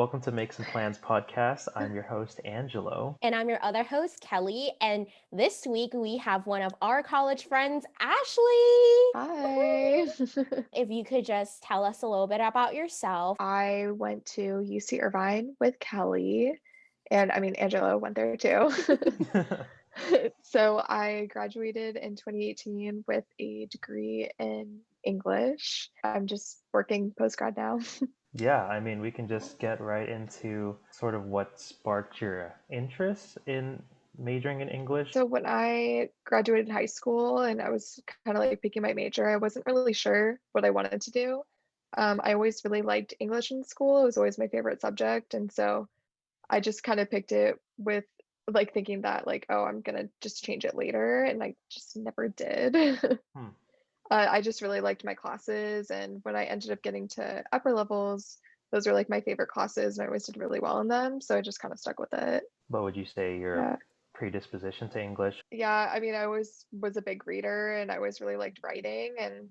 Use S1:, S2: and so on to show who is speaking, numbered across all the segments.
S1: welcome to Make Some Plans podcast. I'm your host, Angelo.
S2: And I'm your other host, Kelly. And this week we have one of our college friends, Ashley.
S3: Hi.
S2: If you could just tell us a little bit about yourself.
S3: I went to UC Irvine with Kelly, and Angelo went there too. So I graduated in 2018 with a degree in English. I'm just working postgrad now.
S1: Yeah, we can just get right into sort of what sparked your interest in majoring in English.
S3: So when I graduated high school and I was kind of like picking my major, I wasn't really sure what I wanted to do. I always really liked English in school. It was always my favorite subject. And so I just kind of picked it with like thinking that like, oh, I'm gonna just change it later. And I just never did.
S1: Hmm.
S3: I just really liked my classes. And when I ended up getting to upper levels, those are like my favorite classes and I always did really well in them. So I just kind of stuck with it.
S1: But would you say your
S3: Yeah.
S1: predisposition to English?
S3: Yeah, I always was a big reader and I always really liked writing, and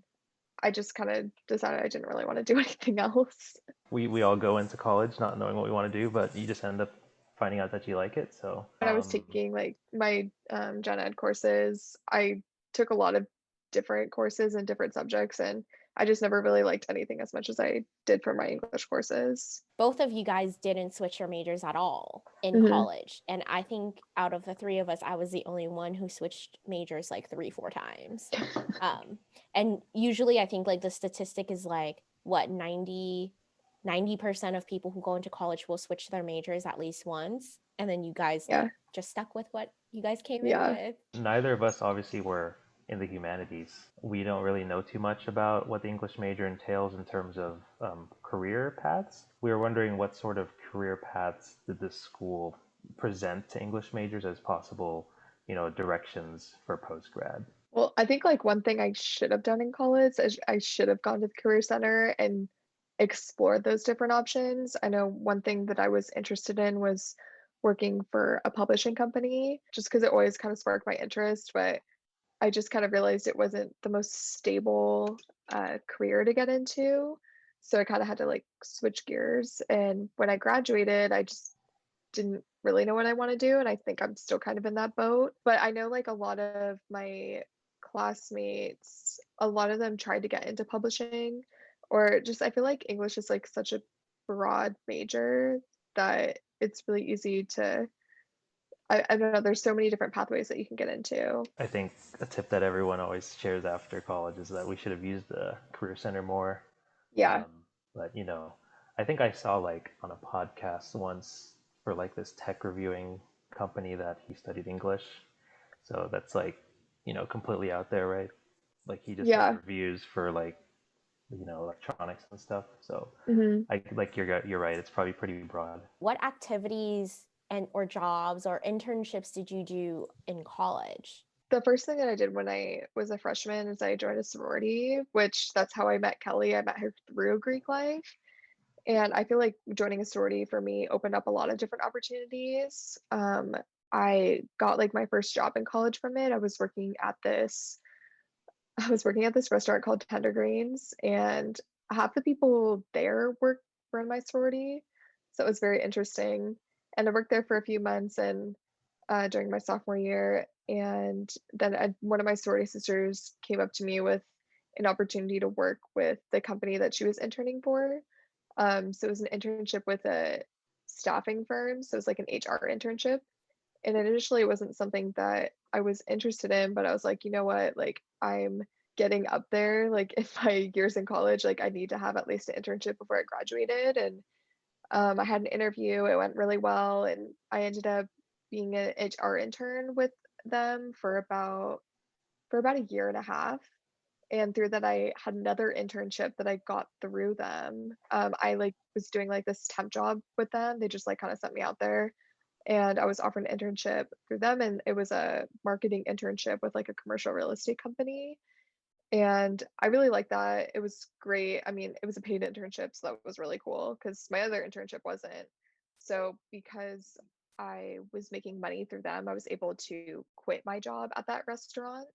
S3: I just kind of decided I didn't really want to do anything else.
S1: We all go into college not knowing what we want to do, but you just end up finding out that you like it. So
S3: When I was taking like my gen ed courses, I took a lot of different courses and different subjects, and I just never really liked anything as much as I did for my English courses.
S2: Both of you guys didn't switch your majors at all in
S3: Mhm.
S2: college. And I think out of the three of us, I was the only one who switched majors like 3-4 times. And usually I think like the statistic is like, what, 90% of people who go into college will switch their majors at least once. And then you guys
S3: Yeah.
S2: like just stuck with what you guys came
S3: Yeah.
S2: in with.
S1: neither of us obviously were in the humanities. We don't really know too much about what the English major entails in terms of career paths. We were wondering what sort of career paths did this school present to English majors as possible, directions for postgrad.
S3: Well, I think like one thing I should have done in college is I should have gone to the Career Center and explored those different options. I know one thing that I was interested in was working for a publishing company, just because it always kind of sparked my interest, but I just kind of realized it wasn't the most stable career to get into. So I kind of had to like switch gears. And when I graduated, I just didn't really know what I want to do. And I think I'm still kind of in that boat. But I know like a lot of my classmates, a lot of them tried to get into publishing, or just I feel like English is like such a broad major that it's really easy to, I don't know, there's so many different pathways that you can get into.
S1: I think a tip that everyone always shares after college is that we should have used the Career Center more.
S3: Yeah.
S1: But I think I saw like on a podcast once for like this tech reviewing company that he studied English. So that's like, completely out there, right? Like he just does
S3: Yeah.
S1: reviews for like, electronics and stuff. So
S3: Hmm.
S1: I like you're right. It's probably pretty broad.
S2: What activities and or jobs or internships did you do in college?
S3: The first thing that I did when I was a freshman is I joined a sorority, which that's how I met Kelly. I met her through Greek life. And I feel like joining a sorority for me opened up a lot of different opportunities. I got like my first job in college from it. I was working at this restaurant called Tender Greens, and half the people there were in my sorority. So it was very interesting. And I worked there for a few months and during my sophomore year. And then one of my sorority sisters came up to me with an opportunity to work with the company that she was interning for. So it was an internship with a staffing firm. So it was like an HR internship. And initially it wasn't something that I was interested in, but I was like, you know what, like I'm getting up there, like in my years in college, like I need to have at least an internship before I graduated. And I had an interview, it went really well, and I ended up being an HR intern with them for about a year and a half. And through that, I had another internship that I got through them. I like was doing like this temp job with them. They just like kind of sent me out there, and I was offered an internship through them, and it was a marketing internship with like a commercial real estate company. And I really liked that. It was great. I mean, it was a paid internship, so that was really cool because my other internship wasn't. So because I was making money through them, I was able to quit my job at that restaurant.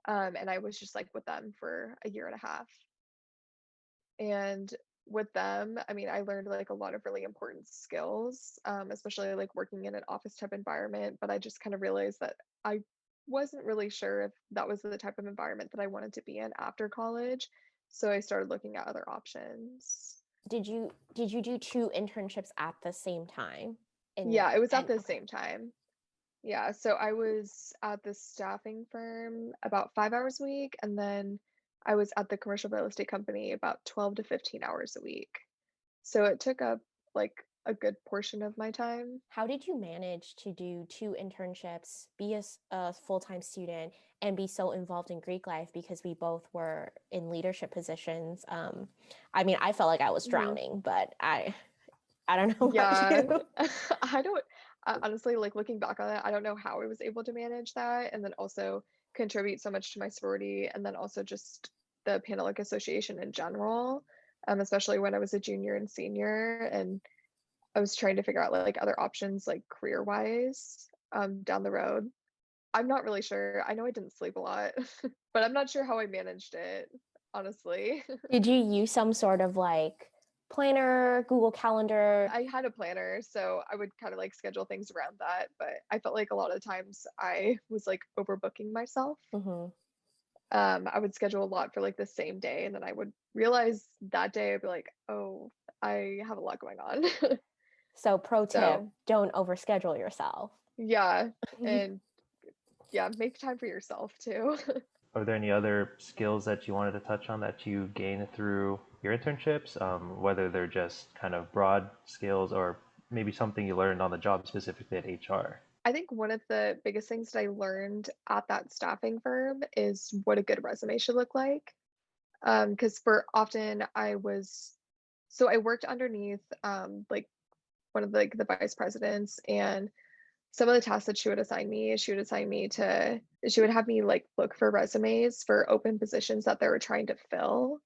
S3: And I was just like with them for a year and a half. And with them, I mean, I learned like a lot of really important skills, especially like working in an office type environment. But I just kind of realized that I wasn't really sure if that was the type of environment that I wanted to be in after college. So I started looking at other options.
S2: Did you do two internships at the same time?
S3: Yeah, it was at the
S2: Okay.
S3: same time. Yeah, so I was at the staffing firm about 5 hours a week, and then I was at the commercial real estate company about 12 to 15 hours a week. So it took up like a good portion of my time.
S2: How did you manage to do two internships, be a full-time student, and be so involved in Greek life because we both were in leadership positions? I mean, I felt like I was
S3: Mhm.
S2: drowning, but I don't know about
S3: Yeah,
S2: you.
S3: I don't honestly, like looking back on it, I don't know how I was able to manage that and then also contribute so much to my sorority and then also just the Panhellenic Association in general, especially when I was a junior and senior and I was trying to figure out like other options like career wise down the road. I'm not really sure. I know I didn't sleep a lot, but I'm not sure how I managed it, honestly.
S2: Did you use some sort of like planner, Google Calendar?
S3: I had a planner, so I would kind of like schedule things around that, but I felt like a lot of times I was like overbooking myself.
S2: Hmm.
S3: I would schedule a lot for like the same day, and then I would realize that day I'd be like, oh, I have a lot going on.
S2: So pro tip,
S3: So
S2: don't overschedule yourself.
S3: yeah, and yeah, make time for yourself too.
S1: Are there any other skills that you wanted to touch on that you gained through your internships, whether they're just kind of broad skills or maybe something you learned on the job specifically at HR?
S3: I think one of the biggest things that I learned at that staffing firm is what a good resume should look like. Because for often I worked underneath like one of the vice presidents, and some of the tasks that she would have me like look for resumes for open positions that they were trying to fill.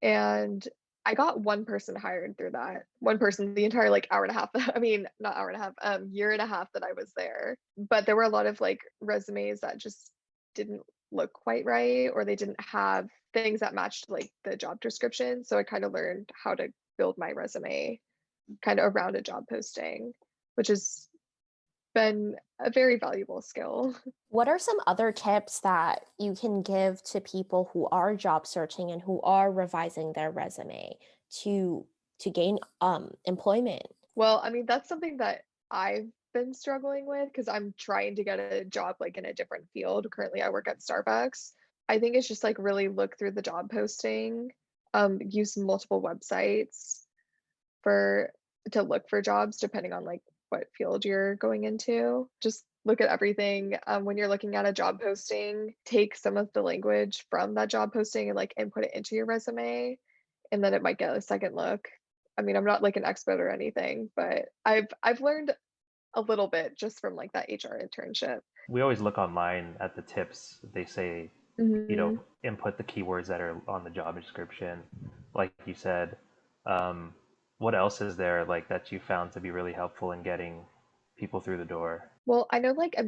S3: And I got one person hired through that. One person the entire like hour and a half I mean, not hour and a half, year and a half that I was there. But there were a lot of like resumes that just didn't look quite right or they didn't have things that matched like the job description. So I kind of learned how to build my resume kind of around a job posting, which has been a very valuable skill.
S2: What are some other tips that you can give to people who are job searching and who are revising their resume to gain employment?
S3: Well, I mean, that's something that I've been struggling with because I'm trying to get a job like in a different field. Currently, I work at Starbucks. I think it's just like really look through the job posting, use multiple websites for to look for jobs depending on like what field you're going into. Just look at everything. When you're looking at a job posting, take some of the language from that job posting and like input it into your resume, and then it might get a second look. I mean, I'm not like an expert or anything, but I've learned a little bit just from like that HR internship.
S1: We always look online at the tips. They say,
S3: Hmm.
S1: input the keywords that are on the job description, like you said. Um, what else is there like that you found to be really helpful in getting people through the door?
S3: Well, I know like an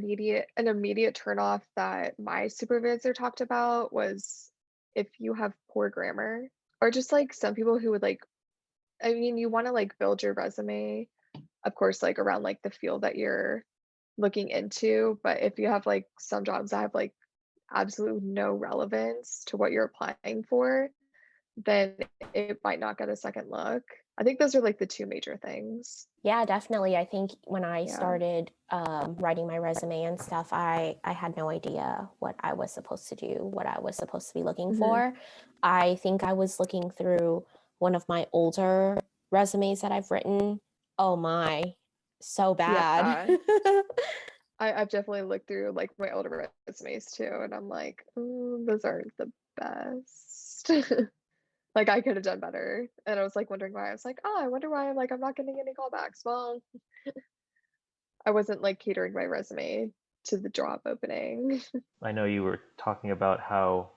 S3: immediate turnoff that my supervisor talked about was if you have poor grammar or just like some people who would like, I mean, you want to like build your resume, of course, like around like the field that you're looking into, but if you have like some jobs that have like absolutely no relevance to what you're applying for, then it might not get a second look. I think those are like the two major things.
S2: Yeah, definitely. I think when I
S3: Yeah.
S2: started writing my resume and stuff, I had no idea what I was supposed to do, what I was supposed to be looking
S3: Hmm.
S2: for. I think I was looking through one of my older resumes that I've written. Oh my, so bad.
S3: Yeah. I've definitely looked through like my older resumes too, and I'm like, those aren't the best. Like I could have done better. And I was like wondering why. I was like, oh, I wonder why I'm not getting any callbacks. Well, I wasn't like catering my resume to the job opening.
S1: I know you were talking about how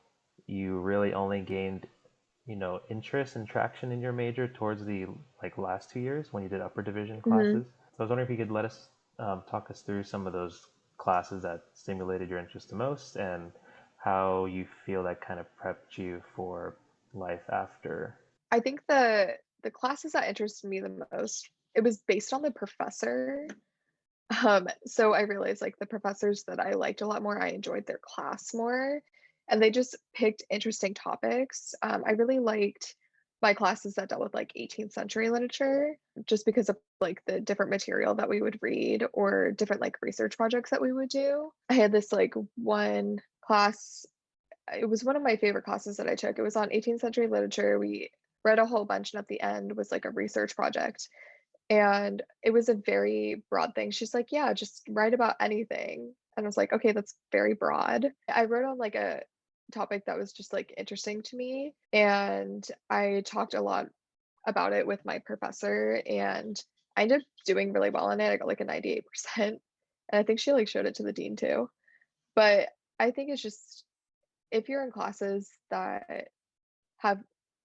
S1: you really only gained, interest and traction in your major towards the like last 2 years when you did upper division
S3: Hmm.
S1: classes. So I was wondering if you could let us talk us through some of those classes that stimulated your interest the most and how you feel that kind of prepped you for life after.
S3: I think the classes that interested me the most, it was based on the professor. So I realized like the professors that I liked a lot more, I enjoyed their class more, and they just picked interesting topics. I really liked my classes that dealt with like 18th century literature, just because of like the different material that we would read or different like research projects that we would do. I had this like one class, it was one of my favorite classes that I took. It was on 18th century literature. We read a whole bunch, and at the end was like a research project. And it was a very broad thing. She's like, yeah, just write about anything. And I was like, okay, that's very broad. I wrote on like a topic that was just like interesting to me. And I talked a lot about it with my professor, and I ended up doing really well on it. I got like a 98%. And I think she like showed it to the dean too. But I think it's just if you're in classes that have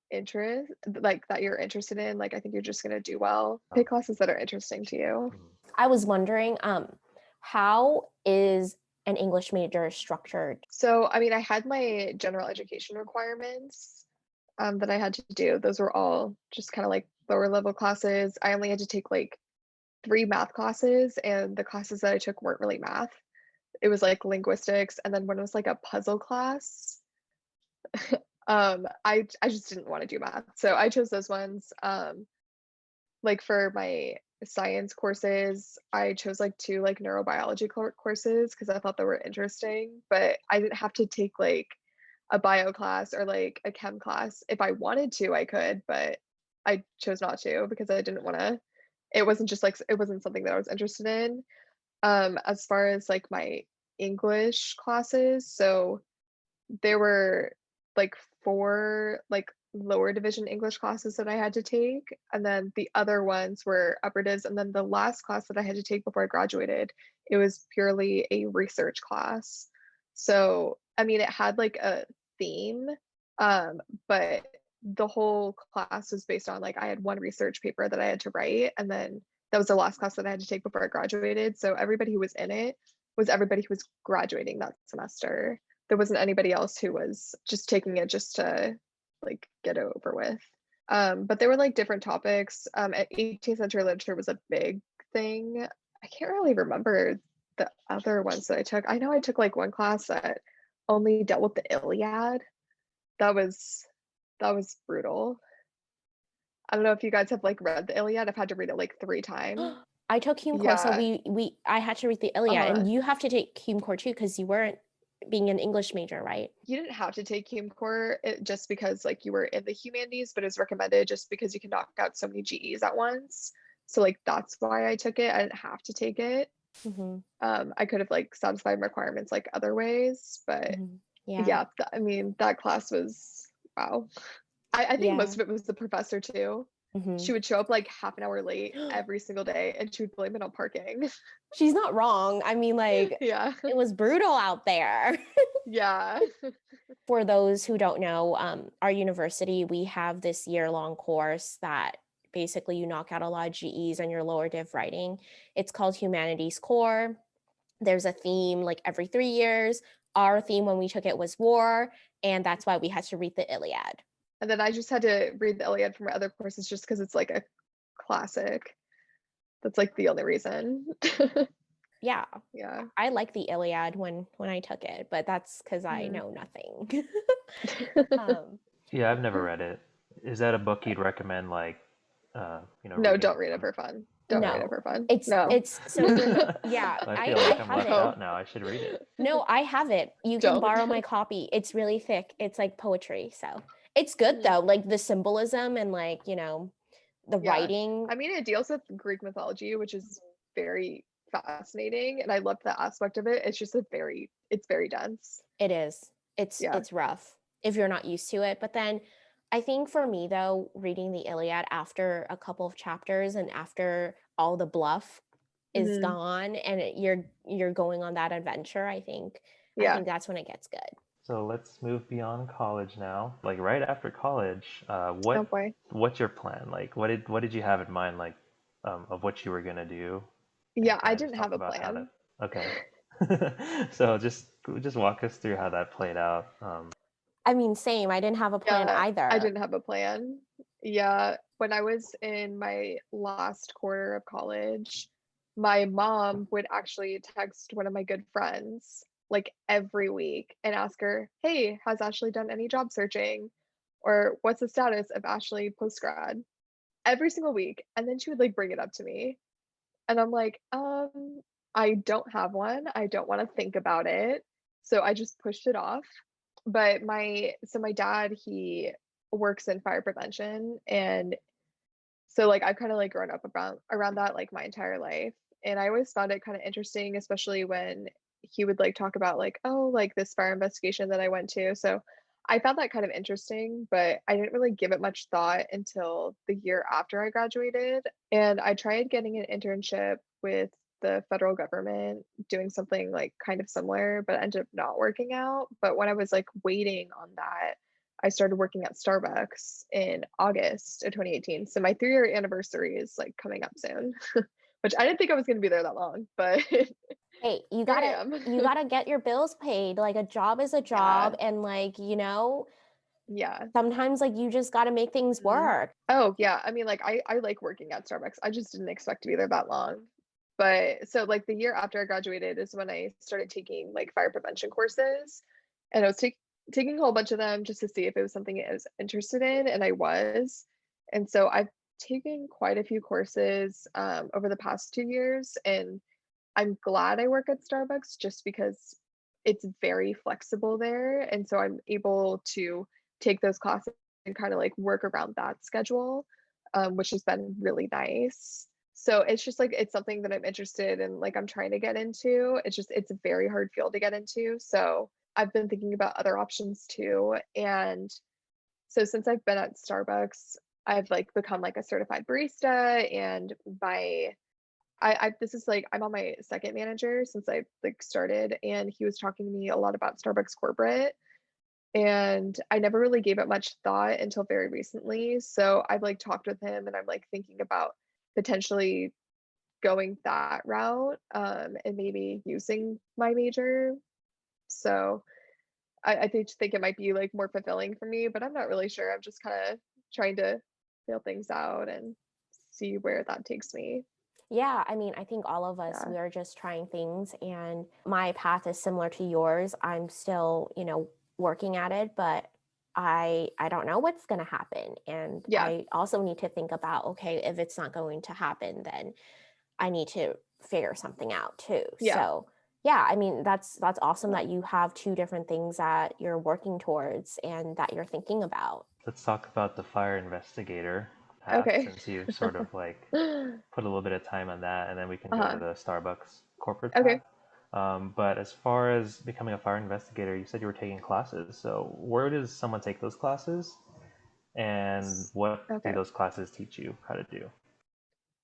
S3: interest, like that you're interested in, like I think you're just going to do well. Pick classes that are interesting to you.
S2: I was wondering, how is an English major structured?
S3: So, I mean, I had my general education requirements that I had to do. Those were all just kind of like lower level classes. I only had to take like 3 math classes, and the classes that I took weren't really math. It was like linguistics, and then one was like a puzzle class. I just didn't want to do math, so I chose those ones. Like for my science courses, I chose like 2 like neurobiology courses because I thought they were interesting, but I didn't have to take like a bio class or like a chem class. If I wanted to, I could, but I chose not to because I didn't want to. It wasn't just like it wasn't something that I was interested in. As far as like my English classes, so there were like 4 like lower division English classes that I had to take, and then the other ones were upper divs, and then the last class that I had to take before I graduated, it was purely a research class. So, I mean, it had like a theme, but the whole class was based on like I had one research paper that I had to write, and then that was the last class that I had to take before I graduated. So everybody who was in it was everybody who was graduating that semester. There wasn't anybody else who was just taking it just to like get it over with. But there were like different topics. 18th century literature was a big thing. I can't really remember the other ones that I took. I know I took like one class that only dealt with the Iliad. That was brutal. I don't know if you guys have like read the Iliad. I've had to read it like 3 times.
S2: I took Hume core, so
S3: Yeah.
S2: I had to read the Iliad,
S3: Uh-huh.
S2: and you have to take Hume core too because you weren't being an English major, right?
S3: You didn't have to take Hume core just because like you were in the humanities, but it's recommended just because you can knock out so many GEs at once. So like that's why I took it. I didn't have to take it. I could have like satisfied requirements like other ways, but yeah, I mean that class was wow. I think most of it was the professor too. She would show up like half an hour late every single day, and she would blame it on parking.
S2: She's not wrong. I mean, like,
S3: Yeah.
S2: it was brutal out there.
S3: Yeah.
S2: For those who don't know, our university, we have this year-long course that basically you knock out a lot of GEs on your lower div writing. It's called Humanities Core. There's a theme like every 3 years. Our theme when we took it was war, and that's why we had to read the Iliad.
S3: And then I just had to read the Iliad for my other courses just because it's like a classic. That's like the only reason.
S2: Yeah.
S3: Yeah.
S2: I like the Iliad when I took it, but that's because I know nothing.
S1: Yeah, I've never read it. Is that a book you'd recommend, like,
S3: No, don't read it for fun. Don't read it for fun.
S2: It's so yeah.
S1: I feel like I'm
S2: have
S1: left
S2: it.
S1: out now. I should read it.
S2: No, I have it. You can borrow my copy. It's really thick. It's like poetry, so it's good though. Like the symbolism and like the writing.
S3: I mean, it deals with Greek mythology, which is very fascinating, and I love that aspect of it. It's just it's very dense.
S2: It is. It's rough if you're not used to it. But then I think for me though, reading the Iliad after a couple of chapters and after all the bluff is gone and you're going on that adventure, I think that's when it gets good.
S1: So let's move beyond college now. Like right after college, what's your plan? Like what did you have in mind, like of what you were gonna do?
S3: Yeah, I didn't have a plan.
S1: Okay. So just walk us through how that played out.
S2: I mean, same. I didn't have a plan either.
S3: I didn't have a plan. Yeah, when I was in my last quarter of college, my mom would actually text one of my good friends like every week and ask her, "Hey, has Ashley done any job searching?" Or "What's the status of Ashley post grad?" Every single week. And then she would like bring it up to me. And I'm like, I don't have one. I don't want to think about it. So I just pushed it off. But my dad, he works in fire prevention, and so like I've kind of like grown up around that like my entire life. And I always found it kind of interesting, especially when he would like talk about like, oh, like this fire investigation that I went to. So I found that kind of interesting, but I didn't really give it much thought until the year after I graduated. And I tried getting an internship with the federal government doing something like kind of similar, but ended up not working out. But when I was like waiting on that, I started working at Starbucks in August of 2018. So my 3-year anniversary is like coming up soon, which I didn't think I was going to be there that long, but
S2: Hey,
S3: here I am.
S2: you gotta get your bills paid. Like a job is a
S3: Yeah.
S2: job, and like,
S3: Yeah.
S2: sometimes like you just gotta make things
S3: Mhm.
S2: work.
S3: Oh, yeah. I mean, like I like working at Starbucks. I just didn't expect to be there that long. But so like the year after I graduated is when I started taking like fire prevention courses. And I was taking a whole bunch of them just to see if it was something I was interested in, and I was. And so I've taken quite a few courses over the past 2 years, and I'm glad I work at Starbucks just because it's very flexible there. And so I'm able to take those classes and kind of like work around that schedule, which has been really nice. So it's just like it's something that I'm interested in, like I'm trying to get into. It's a very hard field to get into. So I've been thinking about other options too. And so since I've been at Starbucks, I've like become like a certified barista, and my I this is like I'm on my second manager since I like started, and he was talking to me a lot about Starbucks corporate, and I never really gave it much thought until very recently. So I've like talked with him, and I'm like thinking about potentially going that route, and maybe using my major. So I think it might be like more fulfilling for me, but I'm not really sure. I'm just kind of trying to feel things out and see where that takes me.
S2: Yeah, I mean, I think all of us,
S3: Yeah.
S2: we are just trying things, and my path is similar to yours. I'm still, working at it, but I don't know what's going to happen. And
S3: Yeah.
S2: I also need to think about, okay, if it's not going to happen, then I need to figure something out too.
S3: Yeah.
S2: So, yeah, I mean, that's awesome that you have two different things that you're working towards and that you're thinking about.
S1: Let's talk about the fire investigator path
S3: Okay.
S1: since you've sort of like put a little bit of time on that, and then we can go to
S3: Uh-huh.
S1: the Starbucks corporate path.
S3: Okay.
S1: But as far as becoming a fire investigator, you said you were taking classes. So where does someone take those classes, and what do
S3: Okay.
S1: those classes teach you how to do?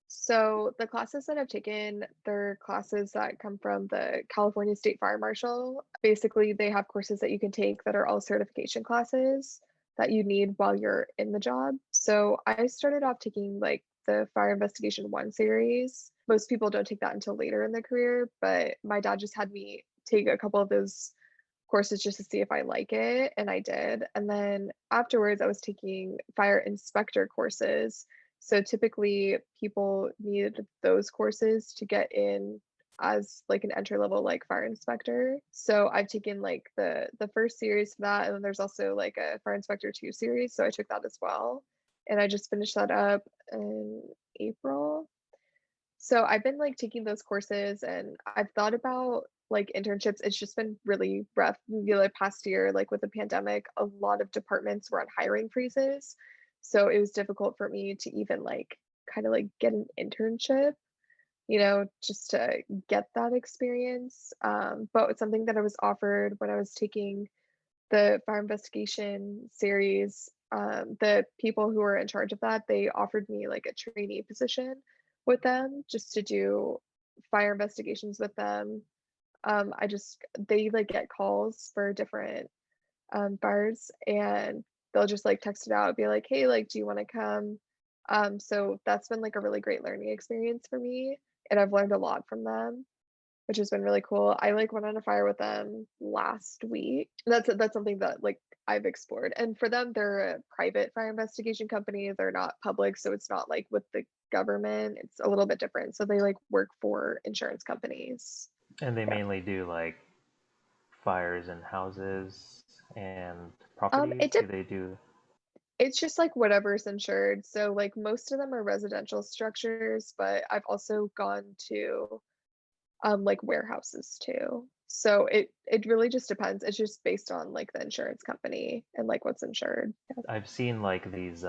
S3: So the classes that I've taken, they're classes that come from the California State Fire Marshal. Basically, they have courses that you can take that are all certification classes that you need while you're in the job. So I started off taking like the Fire Investigation 1 series. Most people don't take that until later in their career, but my dad just had me take a couple of those courses just to see if I like it, and I did. And then afterwards, I was taking fire inspector courses. So typically, people need those courses to get in as like an entry level like fire inspector. So I've taken like the first series for that, and then there's also like a fire inspector 2 series. So I took that as well, and I just finished that up in April. So I've been like taking those courses, and I've thought about like internships. It's just been really rough. The past year, like with the pandemic, a lot of departments were on hiring freezes. So it was difficult for me to even like kind of like get an internship, just to get that experience. But it's something that I was offered when I was taking the fire investigation series. The people who were in charge of that, they offered me like a trainee position with them just to do fire investigations with them. They like get calls for different fires, and they'll just like text it out, be like, hey, like, do you want to come? So that's been like a really great learning experience for me, and I've learned a lot from them, which has been really cool. I like went on a fire with them last week. That's something that like I've explored. And for them, they're a private fire investigation company. They're not public, so it's not like with the government. It's a little bit different. So they like work for insurance companies.
S1: And they
S3: Yeah.
S1: mainly do like fires in houses and
S3: It
S1: properties?
S3: did.
S1: Do they do?
S3: It's just like whatever's insured. So like most of them are residential structures, but I've also gone to like warehouses too. So it really just depends. It's just based on like the insurance company and like what's insured. Yeah.
S1: I've seen like these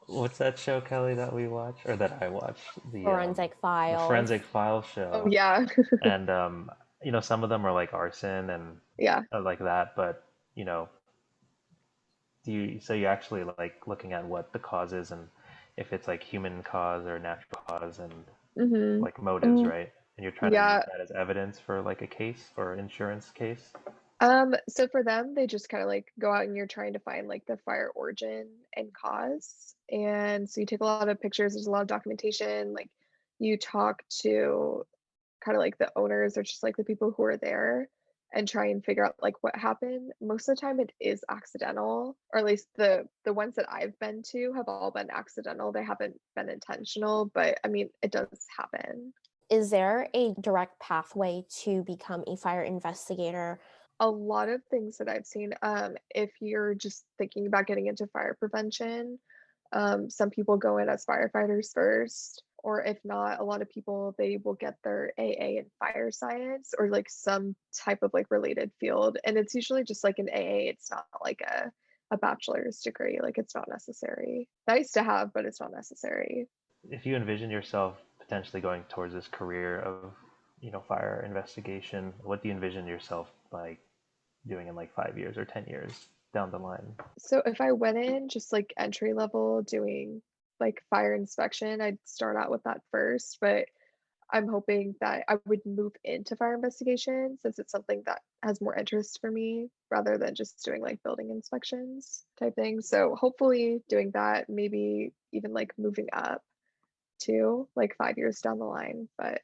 S1: what's that show, Kelly, that we watch or that I watch?
S2: Forensic
S1: The
S2: files.
S1: Forensic File
S3: Oh
S1: show.
S3: yeah.
S1: And you know, some of them are like arson and
S3: Yeah.
S1: like that, but you know, so you're actually like looking at what the cause is and if it's like human cause or natural cause and
S3: Mm-hmm.
S1: like motives,
S2: Mm,
S1: right? And you're trying to use
S3: Yeah.
S1: that as evidence for like a case or insurance case.
S3: So for them, they just kind of like go out and you're trying to find like the fire origin and cause. And so you take a lot of pictures, there's a lot of documentation, like you talk to kind of like the owners or just like the people who are there and try and figure out like what happened. Most of the time it is accidental, or at least the ones that I've been to have all been accidental. They haven't been intentional, but I mean it does happen.
S2: Is there a direct pathway to become a fire investigator?
S3: A lot of things that I've seen, if you're just thinking about getting into fire prevention, some people go in as firefighters first, or if not, a lot of people they will get their AA in fire science or like some type of like related field. And it's usually just like an AA, it's not like a bachelor's degree. Like it's not necessary. Nice to have, but it's not necessary.
S1: If you envision yourself potentially going towards this career of, you know, fire investigation, what do you envision yourself like doing in like 5 years or 10 years down the line?
S3: So if I went in just like entry level doing like fire inspection, I'd start out with that first, but I'm hoping that I would move into fire investigation since it's something that has more interest for me rather than just doing like building inspections type thing. So hopefully doing that, maybe even like moving up to like 5 years down the line. But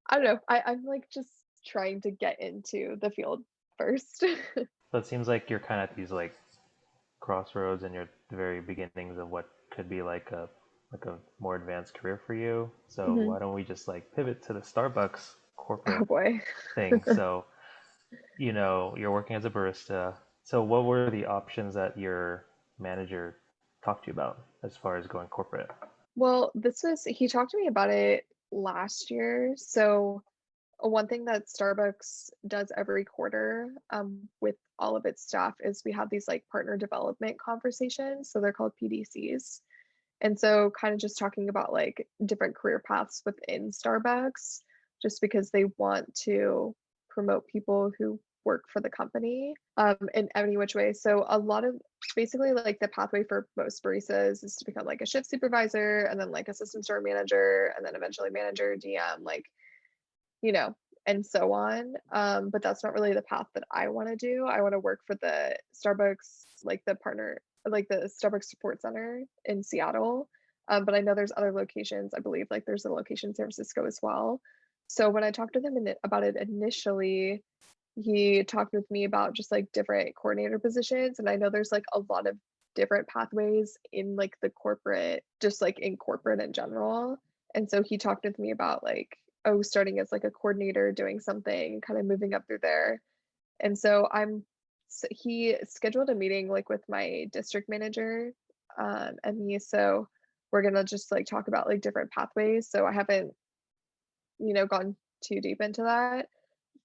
S3: I don't know. I'm like just trying to get into the field first.
S1: So it seems like you're kind of at these like crossroads and you're at the very beginnings of what could be like a more advanced career for you. So
S3: Mhm.
S1: why don't we just like pivot to the Starbucks
S3: Oh
S1: corporate
S3: boy.
S1: thing? So, you know, you're working as a barista. So what were the options that your manager talked to you about as far as going corporate?
S3: Well, he talked to me about it last year. So one thing that Starbucks does every quarter with all of its staff is we have these like partner development conversations. So they're called PDCs. And so, kind of just talking about like different career paths within Starbucks, just because they want to promote people who work for the company in any which way. So, a lot of basically like the pathway for most baristas is to become like a shift supervisor and then like assistant store manager and then eventually manager, DM, like you know, and so on. But that's not really the path that I want to do. I want to work for the Starbucks, like the partner, like the Starbucks support center in Seattle. But I know there's other locations. I believe like there's a location in San Francisco as well. So when I talked to them about it initially, he talked with me about just like different coordinator positions. And I know there's like a lot of different pathways in like the corporate, just like in corporate in general. And so he talked with me about like, oh, starting as like a coordinator, doing something, kind of moving up through there. And so he scheduled a meeting like with my district manager and me. So we're gonna just like talk about like different pathways. So I haven't, gone too deep into that,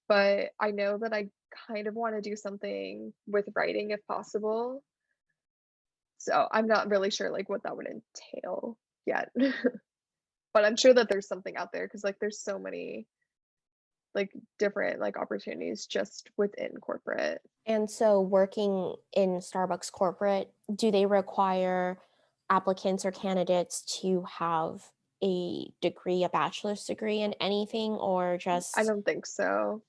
S3: but I know that I kind of want to do something with writing if possible. So I'm not really sure like what that would entail yet. But I'm sure that there's something out there because like there's so many like different like opportunities just within corporate.
S2: And so, working in Starbucks corporate, do they require applicants or candidates to have a degree, a bachelor's degree in anything, or
S3: I
S2: just
S3: don't think so.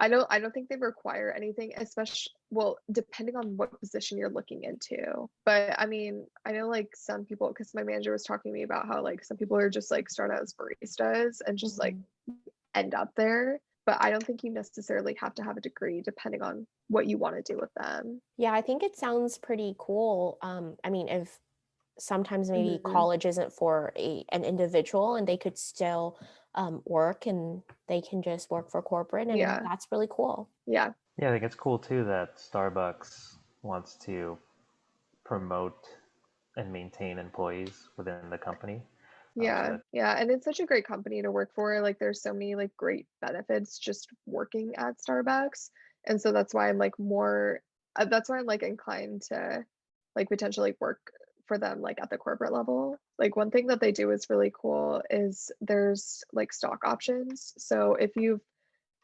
S3: I don't think they require anything, especially well, depending on what position you're looking into. But I mean, I know like some people, because my manager was talking to me about how like some people are just like start out as baristas and just like
S2: Mhm.
S3: end up there. but I don't think you necessarily have to have a degree depending on what you want to do with them.
S2: Yeah, I think it sounds pretty cool. I mean, if sometimes maybe
S3: Mhm.
S2: college isn't for an individual and they could still work and they can just work for corporate, and
S3: Yeah.
S2: that's really cool.
S3: Yeah.
S1: Yeah, I think it's cool too that Starbucks wants to promote and maintain employees within the company.
S3: Yeah. Yeah. And it's such a great company to work for. Like there's so many like great benefits just working at Starbucks. And so that's why I'm like more that's why I'm like inclined to like potentially work for them like at the corporate level. Like one thing that they do is really cool is there's like stock options. So if you've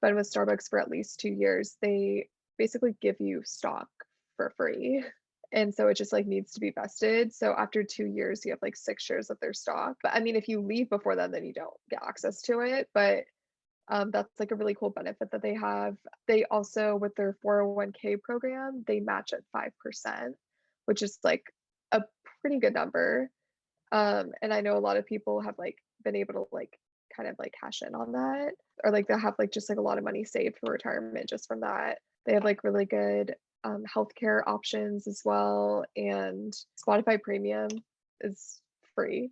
S3: been with Starbucks for at least 2 years, they basically give you stock for free. And so it just like needs to be vested. So after 2 years, you have like 6 shares of their stock. But I mean, if you leave before then you don't get access to it. But that's like a really cool benefit that they have. They also, with their 401k program, they match at 5%, which is like a pretty good number. And I know a lot of people have like been able to like kind of like cash in on that, or like they'll have like just like a lot of money saved for retirement just from that. They have like really good healthcare options as well, and Spotify Premium is free,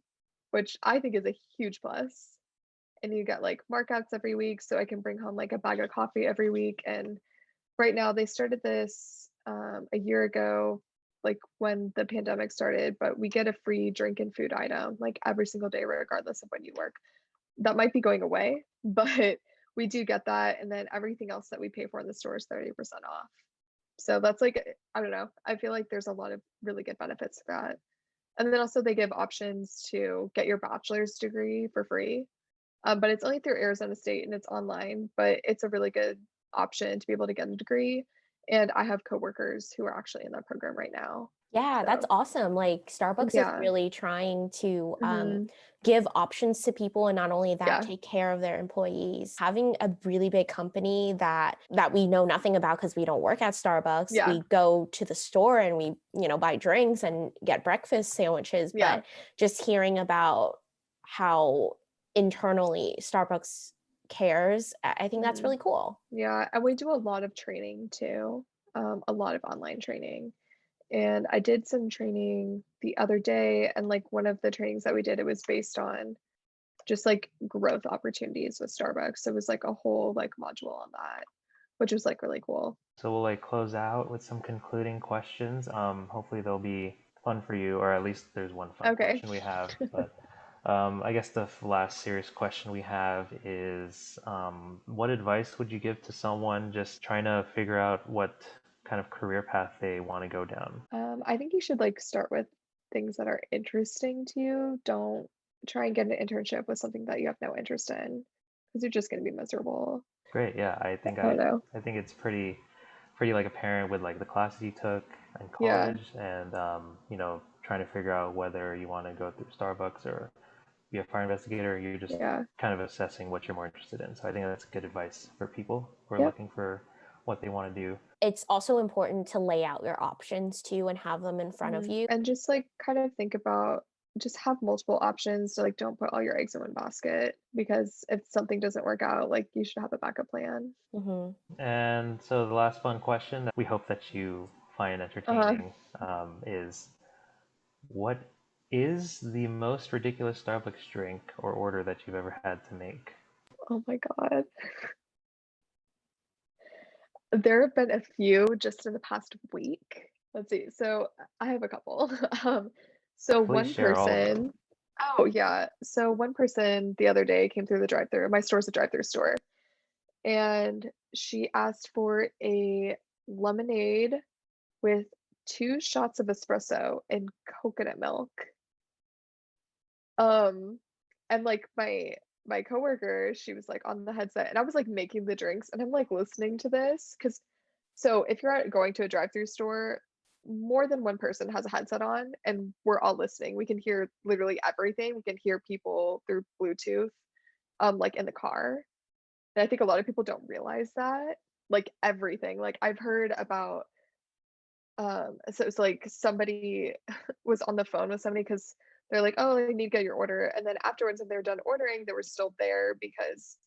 S3: which I think is a huge plus. And you get like markouts every week, so I can bring home like a bag of coffee every week. And right now they started this a year ago, like when the pandemic started, but we get a free drink and food item like every single day regardless of when you work. That might be going away, but we do get that, and then everything else that we pay for in the store is 30% off. So that's like, I don't know, I feel like there's a lot of really good benefits to that. And then also they give options to get your bachelor's degree for free, but it's only through Arizona State and it's online, but it's a really good option to be able to get a degree. And I have coworkers who are actually in that program right now.
S2: Yeah, that's
S3: So
S2: awesome. Like Starbucks is
S3: yeah.
S2: really trying to
S3: Mhm.
S2: give options to people, and not only that,
S3: Yeah.
S2: take care of their employees. Having a really big company that we know nothing about because we don't work at Starbucks.
S3: Yeah.
S2: We go to the store and we, buy drinks and get breakfast sandwiches,
S3: Yeah.
S2: but just hearing about how internally Starbucks cares, I think that's
S3: Mhm.
S2: really cool.
S3: Yeah. And we do a lot of training too, a lot of online training. And I did some training the other day, and like one of the trainings that we did, it was based on just like growth opportunities with Starbucks. It was like a whole like module on that, which was like really cool.
S1: So we'll like close out with some concluding questions. Hopefully they'll be fun for you, or at least there's one fun
S3: Okay.
S1: question we have. But I guess the last serious question we have is, what advice would you give to someone just trying to figure out what kind of career path they want to go down?
S3: I think you should like start with things that are interesting to you. Don't try and get an internship with something that you have no interest in, because you're just going to be miserable.
S1: Great. Yeah, I think
S3: I don't know.
S1: I think it's pretty like apparent with like the classes you took in
S3: Yeah.
S1: college, and trying to figure out whether you want to go through Starbucks or be a fire investigator. You're just
S3: Yeah.
S1: kind of assessing what you're more interested in. So I think that's good advice for people who are
S3: Yep.
S1: looking for what they want to do.
S2: It's also important to lay out your options too and have them in front of you.
S3: And just like kind of think about, just have multiple options, to like don't put all your eggs in one basket, because if something doesn't work out, like you should have a backup plan.
S1: And so the last fun question that we hope that you find
S3: Uh,
S1: entertaining is, what is the most ridiculous Starbucks drink or order that you've ever had to make?
S3: oh my God. There have been a few just in the past week. Let's see. So I have a couple. So
S1: Please
S3: one
S1: share all of them.
S3: person, oh yeah. So one person the other day came through the drive-through. My store's a drive-through store, and she asked for a lemonade with 2 shots of espresso and coconut milk. Um, and like my coworker, she was like on the headset, and I was like making the drinks, and I'm like listening to this, because so if you're going to a drive-through store, more than one person has a headset on, and we're all listening. We can hear literally everything. We can hear people through Bluetooth, like in the car. And I think a lot of people don't realize that. Like everything. Like I've heard about so it's like somebody was on the phone with somebody because they're like, oh, I need to get your order. And then afterwards, when they're done ordering, they were still there because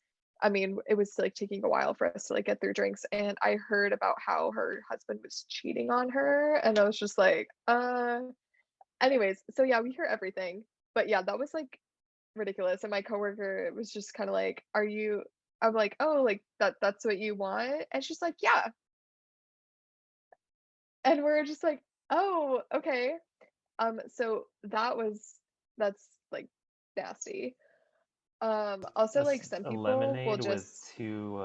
S3: I mean, it was like taking a while for us to like get through drinks, and I heard about how her husband was cheating on her, and I was just like, anyways, so yeah, we hear everything. But yeah, that was like ridiculous. And my coworker was just kind of like, "Are you?" I'm like, "Oh, like that's what you want?" And she's like, "Yeah." And we're just like, "Oh, okay." So that's like nasty. Also like some
S1: A
S3: people will
S1: lemonade with
S3: just
S1: two.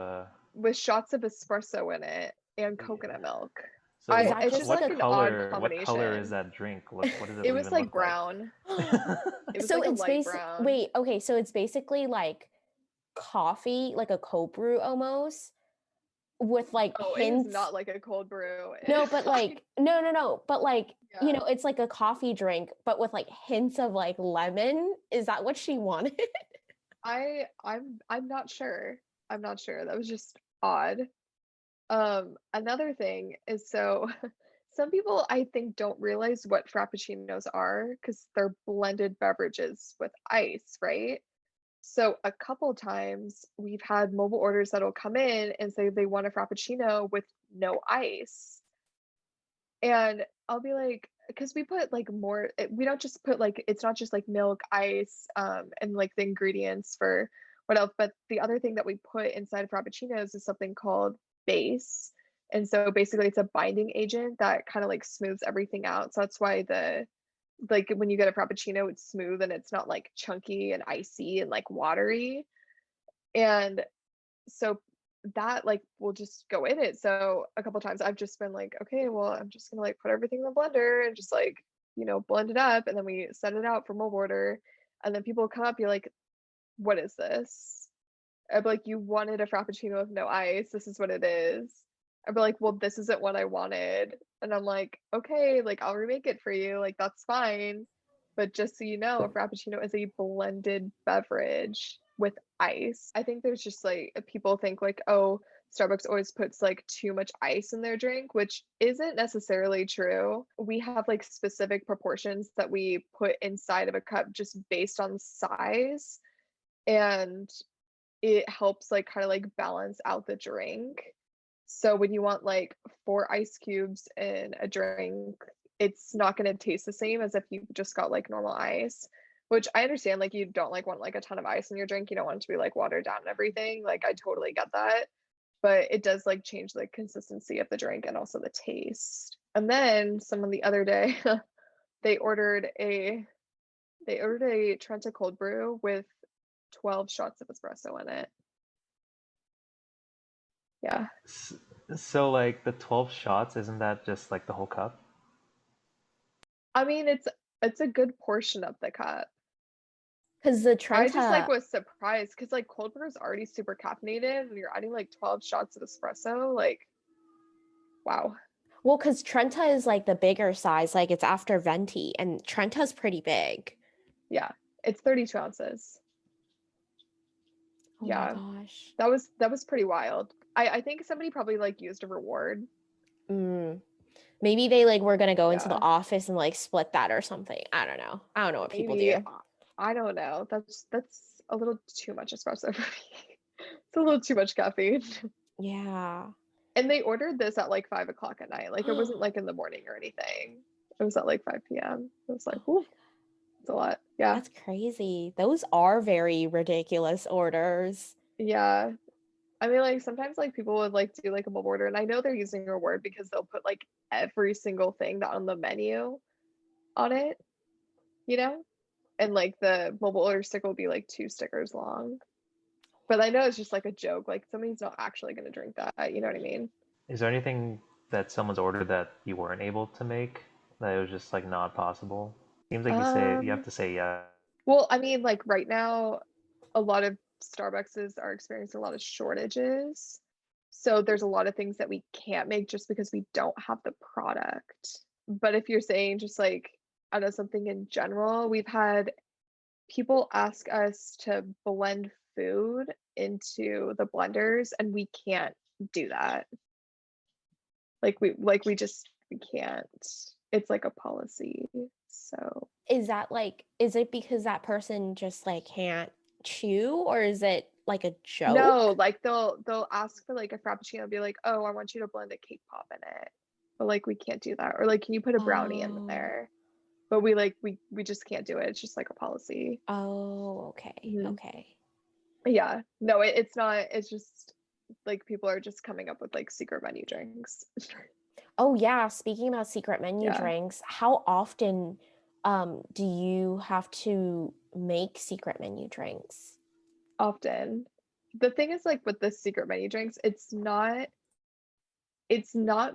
S3: with shots of espresso in it and coconut milk.
S1: So
S2: Is
S3: I
S2: that
S3: It's
S2: just
S3: just
S2: like
S3: like
S2: a
S3: an odd
S1: what color is
S3: combination.
S1: that drink? What does it
S3: It was
S1: even
S3: like
S1: look like?
S3: brown. It was
S2: so
S3: like a
S2: it's
S3: light brown.
S2: wait, okay, so it's basically like coffee, like a cold brew almost, with like
S3: Oh, it is
S2: hints.
S3: not like a cold brew.
S2: No, but like no, but like
S3: Yeah.
S2: it's like a coffee drink, but with like hints of like lemon. Is that what she wanted?
S3: I'm not sure. I'm not sure. That was just odd. Another thing is, so some people I think don't realize what frappuccinos are because they're blended beverages with ice, right? So a couple times we've had mobile orders that'll come in and say they want a frappuccino with no ice. And I'll be like, because we put like more, we don't just put like, it's not just like milk, ice, and like the ingredients for what else, but the other thing that we put inside of frappuccinos is something called base. And so basically it's a binding agent that kind of like smooths everything out. So that's why like when you get a frappuccino, it's smooth and it's not like chunky and icy and like watery. And so that like will just go in it. So a couple times I've just been like, okay, well, I'm just gonna like put everything in the blender and just like, blend it up, and then we set it out for mobile order. And then people come up, you're like, what is this? I'd be like, you wanted a frappuccino with no ice. This is what it is. I'd be like, well, this isn't what I wanted. And I'm like, okay, like I'll remake it for you. Like that's fine. But just so you know, a frappuccino is a blended beverage with ice. I think there's just like people think like, oh, Starbucks always puts like too much ice in their drink, which isn't necessarily true. We have like specific proportions that we put inside of a cup just based on size. And it helps like kind of like balance out the drink. So when you want like 4 ice cubes in a drink, it's not going to taste the same as if you just got like normal ice, which I understand. Like you don't like want like a ton of ice in your drink. You don't want it to be like watered down and everything. Like I totally get that. But it does like change the consistency of the drink and also the taste. And then someone the other day, they ordered a Trenta cold brew with 12 shots of espresso in it. Yeah.
S1: So like the 12 shots, isn't that just like the whole cup?
S3: I mean, it's a good portion of the cup.
S2: Because the
S3: I just like
S2: Trenta,
S3: was surprised because like cold brew is already super caffeinated and you're adding like 12 shots of espresso. Like, wow.
S2: well, because Trenta is like the bigger size, like it's after venti, and Trenta's pretty big.
S3: Yeah. It's 32 ounces.
S2: Oh my
S3: Yeah.
S2: gosh.
S3: That was pretty wild. I think somebody probably like used a reward.
S2: Maybe they like were gonna go into the
S3: Yeah.
S2: office and like split that or something. I don't know. I don't know what people
S3: Maybe.
S2: do.
S3: I don't know. That's a little too much espresso for me. It's a little too much caffeine.
S2: Yeah.
S3: And they ordered this at like 5 o'clock at night. Like it wasn't like in the morning or anything. It was at like 5 p.m. It was like,
S2: Oh my
S3: whoo, it's a lot. Yeah.
S2: That's crazy. Those are very ridiculous orders.
S3: Yeah. I mean, like sometimes like people would like do like a mobile order, and I know they're using a word because they'll put like every single thing that on the menu on it, you know? And like the mobile order sticker will be like 2 stickers long. But I know it's just like a joke. Like somebody's not actually gonna drink that, you know what I mean?
S1: Is there anything that someone's ordered that you weren't able to make? That it was just like not possible? Seems like you have
S3: Um,
S1: to say yeah.
S3: well, I mean, like right now, a lot of Starbucks are experiencing a lot of shortages. So there's a lot of things that we can't make just because we don't have the product. But if you're saying just like, I don't know, something in general, we've had people ask us to blend food into the blenders and we can't do that. We can't. It's like a policy. So
S2: Is that like, is it because that person just like can't chew, or is it like a joke?
S3: No, like they'll ask for like a frappuccino and be like, oh, I want you to blend a cake pop in it. But like we can't do that. Or like, can you put a brownie in
S2: Oh.
S3: there? But we just can't do it. It's just like a policy.
S2: Oh, okay.
S3: Mhm.
S2: Okay.
S3: Yeah. No, it's not. It's just like people are just coming up with like secret menu drinks.
S2: Oh yeah, speaking about secret menu
S3: Yeah.
S2: drinks, how often do you have to make secret menu drinks?
S3: Often. The thing is like with the secret menu drinks, it's not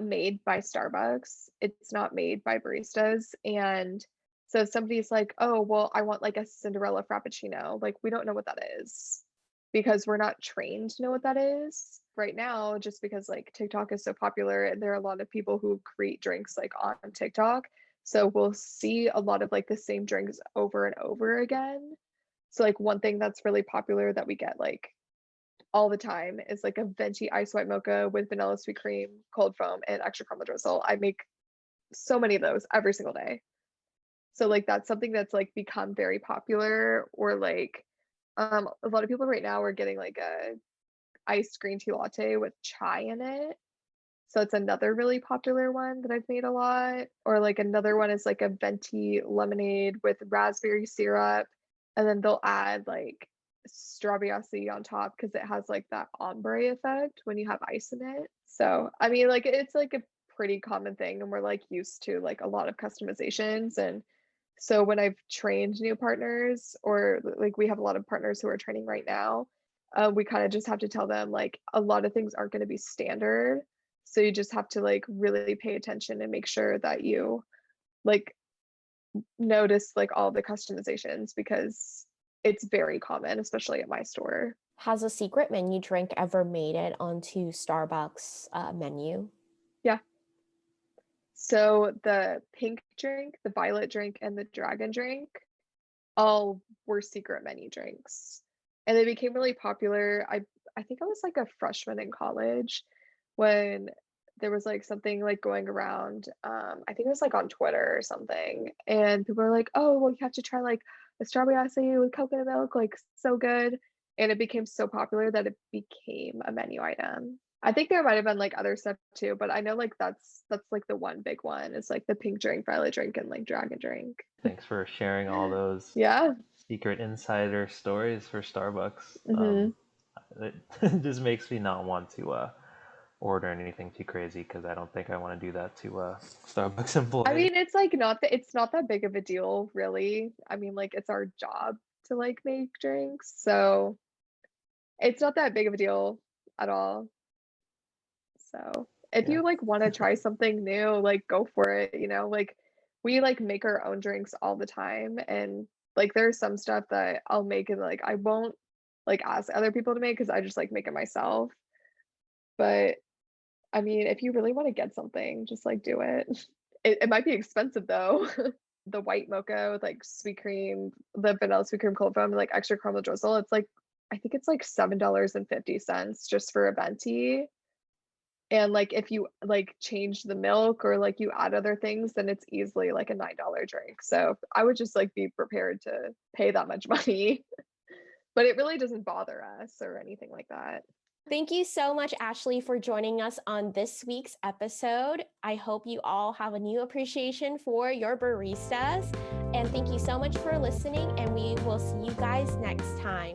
S3: made by Starbucks. It's not made by baristas. And so if somebody's like, oh, well, I want like a Cinderella Frappuccino, like we don't know what that is because we're not trained to know what that is right now, just because like TikTok is so popular and there are a lot of people who create drinks like on TikTok. So we'll see a lot of like the same drinks over and over again. So like one thing that's really popular that we get like all the time is like a venti ice white mocha with vanilla sweet cream, cold foam, and extra caramel drizzle. I make so many of those every single day. So like that's something that's like become very popular. Or like a lot of people right now are getting like a iced green tea latte with chai in it. So it's another really popular one that I've made a lot. Or like another one is like a venti lemonade with raspberry syrup, and then they'll add like strawberry acai on top because it has like that ombre effect when you have ice in it. So I mean, like it's like a pretty common thing, and we're like used to like a lot of customizations. And so when I've trained new partners, or like we have a lot of partners who are training right now, we kind of just have to tell them like a lot of things aren't going to be standard. So you just have to like really pay attention and make sure that you like notice like all the customizations because it's very common, especially at my store.
S2: Has a secret menu drink ever made it onto Starbucks menu?
S3: Yeah. So the pink drink, the violet drink, and the dragon drink all were secret menu drinks. And they became really popular. I think I was like a freshman in college when there was like something like going around. I think it was like on Twitter or something. And people were like, oh, well, you have to try like a strawberry acai with coconut milk, like so good. And it became so popular that it became a menu item. I think there might have been like other stuff too, but I know like that's like the one big one is like the pink drink, violet drink, and like dragon drink.
S1: Thanks for sharing all those
S3: Yeah.
S1: secret insider stories for Starbucks.
S3: Hmm.
S1: It just makes me not want to order anything too crazy because I don't think I want to do that to a Starbucks employee.
S3: I mean, it's like it's not that big of a deal, really. I mean, like it's our job to like make drinks, so it's not that big of a deal at all. So if
S1: Yeah.
S3: you like want to try something new, like go for it, like we like make our own drinks all the time. And like there's some stuff that I'll make and like I won't like ask other people to make because I just like make it myself. But I mean, if you really want to get something, just like do it. It might be expensive though. The white mocha with like sweet cream, the vanilla sweet cream cold foam, and like extra caramel drizzle. It's like I think it's like $7.50 just for a venti. And like if you like change the milk or like you add other things, then it's easily like a $9 drink. So I would just like be prepared to pay that much money. But it really doesn't bother us or anything like that.
S2: Thank you so much, Ashley, for joining us on this week's episode. I hope you all have a new appreciation for your baristas. And thank you so much for listening, and we will see you guys next time.